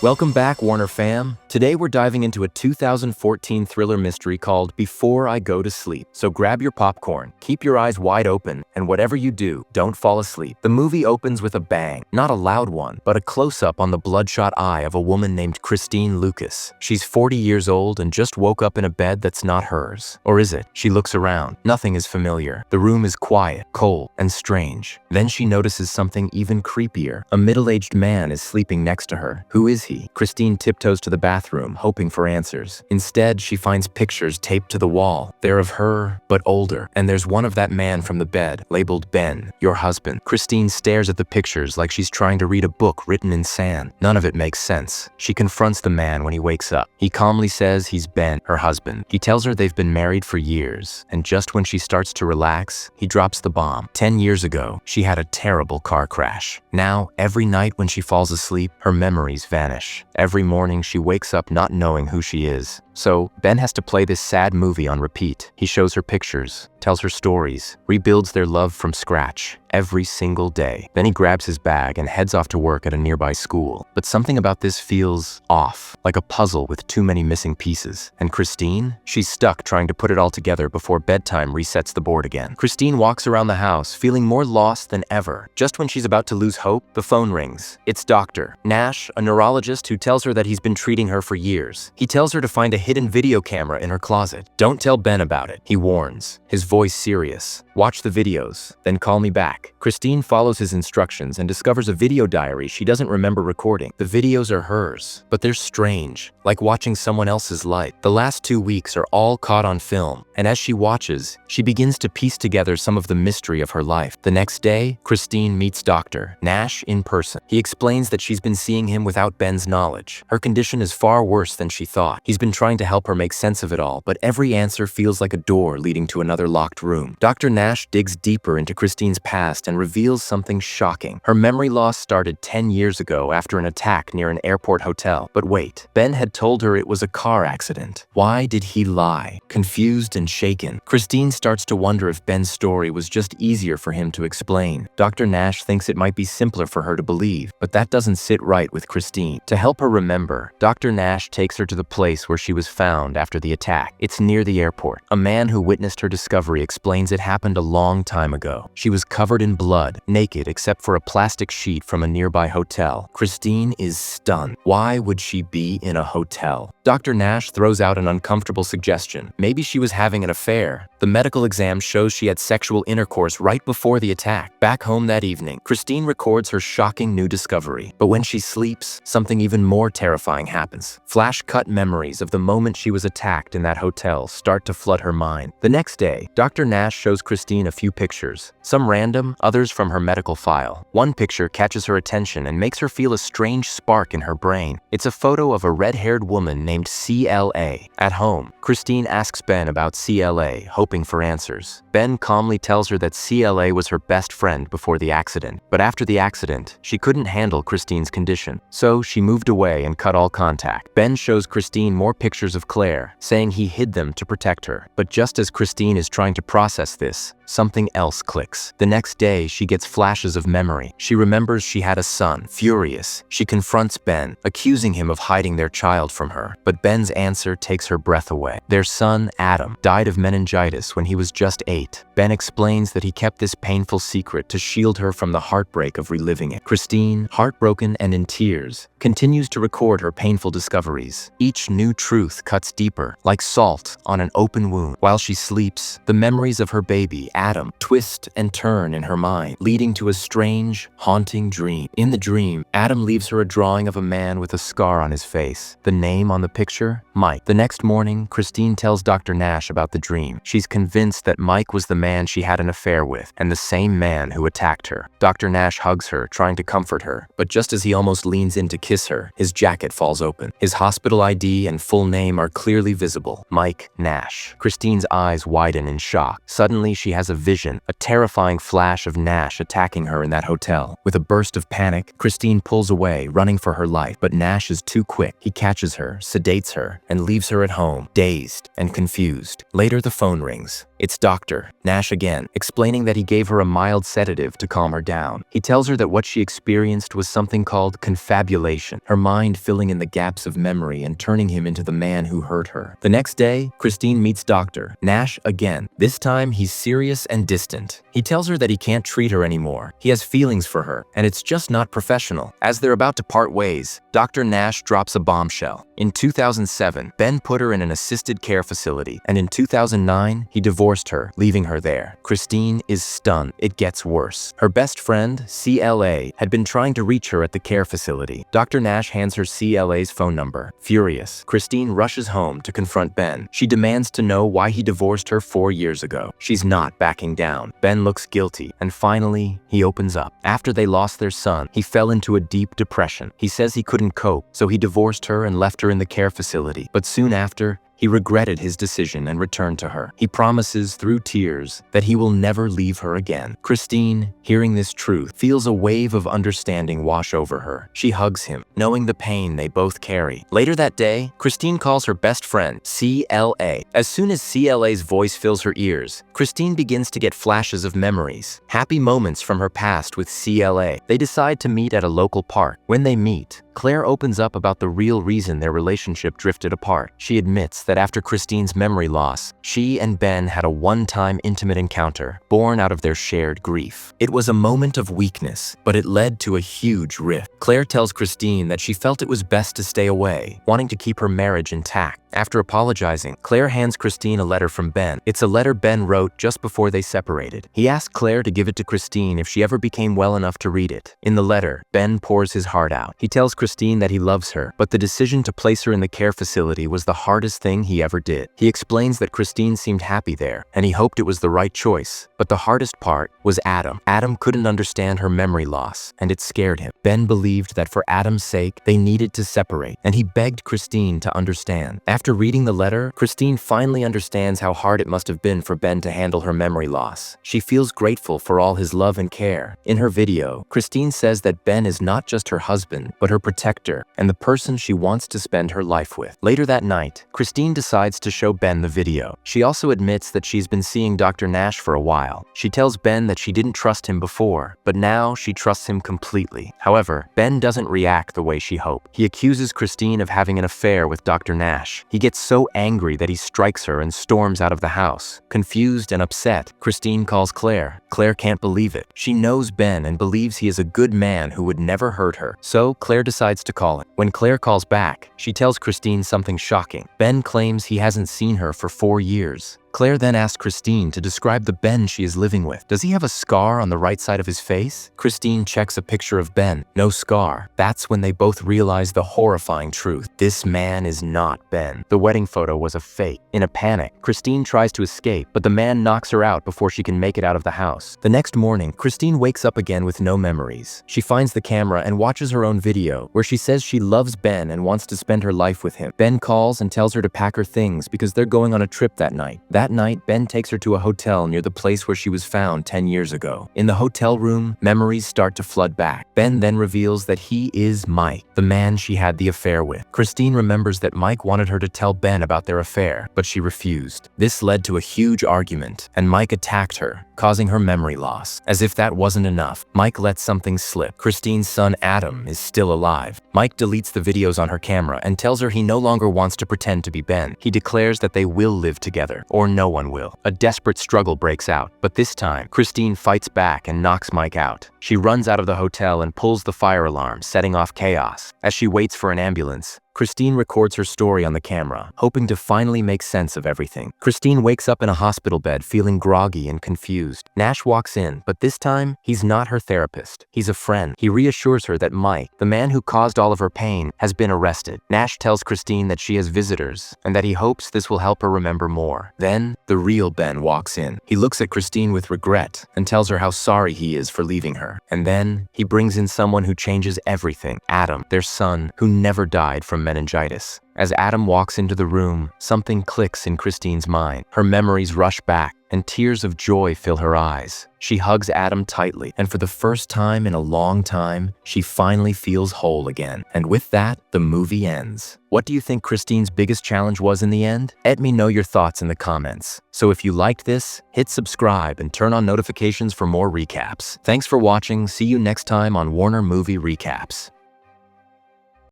Welcome back, Warner fam. Today we're diving into a 2014 thriller mystery called Before I Go to Sleep. So grab your popcorn, keep your eyes wide open, and whatever you do, don't fall asleep. The movie opens with a bang, not a loud one, but a close-up on the bloodshot eye of a woman named Christine Lucas. She's 40 years old and just woke up in a bed that's not hers. Or is it? She looks around. Nothing is familiar. The room is quiet, cold, and strange. Then she notices something even creepier. A middle-aged man is sleeping next to her. Who is he? Christine tiptoes to the bathroom, hoping for answers. Instead, she finds pictures taped to the wall. They're of her, but older. And there's one of that man from the bed, labeled Ben, your husband. Christine stares at the pictures like she's trying to read a book written in sand. None of it makes sense. She confronts the man when he wakes up. He calmly says he's Ben, her husband. He tells her they've been married for years. And just when she starts to relax, he drops the bomb. 10 years ago, she had a terrible car crash. Now, every night when she falls asleep, her memories vanish. Every morning she wakes up not knowing who she is. So, Ben has to play this sad movie on repeat. He shows her pictures, tells her stories, rebuilds their love from scratch every single day. Then he grabs his bag and heads off to work at a nearby school. But something about this feels off, like a puzzle with too many missing pieces. And Christine? She's stuck trying to put it all together before bedtime resets the board again. Christine walks around the house, feeling more lost than ever. Just when she's about to lose hope, the phone rings. It's Dr. Nash, a neurologist who tells her that he's been treating her for years. He tells her to find a hidden video camera in her closet. Don't tell Ben about it, he warns, his voice serious. Watch the videos, then call me back. Christine follows his instructions and discovers a video diary she doesn't remember recording. The videos are hers, but they're strange, like watching someone else's life. The last 2 weeks are all caught on film, and as she watches, she begins to piece together some of the mystery of her life. The next day, Christine meets Dr. Nash in person. He explains that she's been seeing him without Ben's knowledge. Her condition is far worse than she thought. He's been trying to help her make sense of it all, but every answer feels like a door leading to another locked room. Dr. Nash digs deeper into Christine's past and reveals something shocking. Her memory loss started 10 years ago after an attack near an airport hotel. But wait, Ben had told her it was a car accident. Why did he lie? Confused and shaken, Christine starts to wonder if Ben's story was just easier for him to explain. Dr. Nash thinks it might be simpler for her to believe, but that doesn't sit right with Christine. To help her remember, Dr. Nash takes her to the place where she was found after the attack. It's near the airport. A man who witnessed her discovery explains it happened a long time ago. She was covered in blood, naked except for a plastic sheet from a nearby hotel. Christine is stunned. Why would she be in a hotel? Dr. Nash throws out an uncomfortable suggestion. Maybe she was having an affair. The medical exam shows she had sexual intercourse right before the attack. Back home that evening, Christine records her shocking new discovery. But when she sleeps, something even more terrifying happens. Flash-cut memories of the moment she was attacked in that hotel start to flood her mind. The next day, Dr. Nash shows Christine a few pictures. Some random, others from her medical file. One picture catches her attention and makes her feel a strange spark in her brain. It's a photo of a red-haired woman named CLA. At home, Christine asks Ben about CLA, hoping for answers. Ben calmly tells her that CLA was her best friend before the accident. But after the accident, she couldn't handle Christine's condition. So she moved away and cut all contact. Ben shows Christine more pictures of Claire, saying he hid them to protect her. But just as Christine is trying to process this, something else clicks. The next day, she gets flashes of memory. She remembers she had a son. Furious, she confronts Ben, accusing him of hiding their child from her. But Ben's answer takes her breath away. Their son, Adam, died of meningitis when he was just 8. Ben explains that he kept this painful secret to shield her from the heartbreak of reliving it. Christine, heartbroken and in tears, continues to record her painful discoveries. Each new truth cuts deeper, like salt on an open wound. While she sleeps, the memories of her baby, Adam, twist and turn in her mind, leading to a strange, haunting dream. In the dream, Adam leaves her a drawing of a man with a scar on his face. The name on the picture? Mike. The next morning, Christine tells Dr. Nash about the dream. She's convinced that Mike was the man she had an affair with, and the same man who attacked her. Dr. Nash hugs her, trying to comfort her, but just as he almost leans in to kiss her, his jacket falls open. His hospital ID and full name are clearly visible. Mike Nash. Christine's eyes widen in shock. Suddenly, she has has a vision, a terrifying flash of Nash attacking her in that hotel. With a burst of panic, Christine pulls away, running for her life, but Nash is too quick. He catches her, sedates her, and leaves her at home, dazed and confused. Later, the phone rings. It's Dr. Nash again, explaining that he gave her a mild sedative to calm her down. He tells her that what she experienced was something called confabulation, her mind filling in the gaps of memory and turning him into the man who hurt her. The next day, Christine meets Dr. Nash again. This time, he's serious and distant. He tells her that he can't treat her anymore. He has feelings for her, and it's just not professional. As they're about to part ways, Dr. Nash drops a bombshell. In 2007, Ben put her in an assisted care facility, and in 2009, he divorced her, leaving her there. Christine is stunned. It gets worse. Her best friend, CLA, had been trying to reach her at the care facility. Dr. Nash hands her CLA's phone number. Furious, Christine rushes home to confront Ben. She demands to know why he divorced her 4 years ago. She's not backing down. Ben looks guilty, and finally, he opens up. After they lost their son, he fell into a deep depression. He says he couldn't cope, so he divorced her and left her in the care facility. But soon after, he regretted his decision and returned to her. He promises through tears that he will never leave her again. Christine, hearing this truth, feels a wave of understanding wash over her. She hugs him, knowing the pain they both carry. Later that day, Christine calls her best friend, CLA. As soon as CLA's voice fills her ears, Christine begins to get flashes of memories, happy moments from her past with CLA. They decide to meet at a local park. When they meet, Claire opens up about the real reason their relationship drifted apart. She admits that after Christine's memory loss, she and Ben had a one-time intimate encounter, born out of their shared grief. It was a moment of weakness, but it led to a huge rift. Claire tells Christine that she felt it was best to stay away, wanting to keep her marriage intact. After apologizing, Claire hands Christine a letter from Ben. It's a letter Ben wrote just before they separated. He asked Claire to give it to Christine if she ever became well enough to read it. In the letter, Ben pours his heart out. He tells Christine that he loves her, but the decision to place her in the care facility was the hardest thing he ever did. He explains that Christine seemed happy there, and he hoped it was the right choice. But the hardest part was Adam. Adam couldn't understand her memory loss, and it scared him. Ben believed that for Adam's sake, they needed to separate, and he begged Christine to understand. After reading the letter, Christine finally understands how hard it must have been for Ben to handle her memory loss. She feels grateful for all his love and care. In her video, Christine says that Ben is not just her husband, but her protector and the person she wants to spend her life with. Later that night, Christine decides to show Ben the video. She also admits that she's been seeing Dr. Nash for a while. She tells Ben that she didn't trust him before, but now she trusts him completely. However, Ben doesn't react the way she hoped. He accuses Christine of having an affair with Dr. Nash. He gets so angry that he strikes her and storms out of the house. Confused and upset, Christine calls Claire. Claire can't believe it. She knows Ben and believes he is a good man who would never hurt her. So Claire decides to call him. When Claire calls back, she tells Christine something shocking. Ben claims he hasn't seen her for 4 years. Claire then asks Christine to describe the Ben she is living with. Does he have a scar on the right side of his face? Christine checks a picture of Ben. No scar. That's when they both realize the horrifying truth. This man is not Ben. The wedding photo was a fake. In a panic, Christine tries to escape, but the man knocks her out before she can make it out of the house. The next morning, Christine wakes up again with no memories. She finds the camera and watches her own video, where she says she loves Ben and wants to spend her life with him. Ben calls and tells her to pack her things because they're going on a trip that night. That night, Ben takes her to a hotel near the place where she was found 10 years ago. In the hotel room, memories start to flood back. Ben then reveals that he is Mike, the man she had the affair with. Christine remembers that Mike wanted her to tell Ben about their affair, but she refused. This led to a huge argument, and Mike attacked her, causing her memory loss. As if that wasn't enough, Mike let something slip. Christine's son Adam is still alive. Mike deletes the videos on her camera and tells her he no longer wants to pretend to be Ben. He declares that they will live together, or no one will. A desperate struggle breaks out, but this time, Christine fights back and knocks Mike out. She runs out of the hotel and pulls the fire alarm, setting off chaos. As she waits for an ambulance, Christine records her story on the camera, hoping to finally make sense of everything. Christine wakes up in a hospital bed feeling groggy and confused. Nash walks in, but this time, he's not her therapist. He's a friend. He reassures her that Mike, the man who caused all of her pain, has been arrested. Nash tells Christine that she has visitors, and that he hopes this will help her remember more. Then, the real Ben walks in. He looks at Christine with regret and tells her how sorry he is for leaving her. And then, he brings in someone who changes everything, Adam, their son, who never died from meningitis. As Adam walks into the room, something clicks in Christine's mind. Her memories rush back, and tears of joy fill her eyes. She hugs Adam tightly, and for the first time in a long time, she finally feels whole again. And with that, the movie ends. What do you think Christine's biggest challenge was in the end? Let me know your thoughts in the comments. So if you liked this, hit subscribe and turn on notifications for more recaps. Thanks for watching. See you next time on Warner Movie Recaps.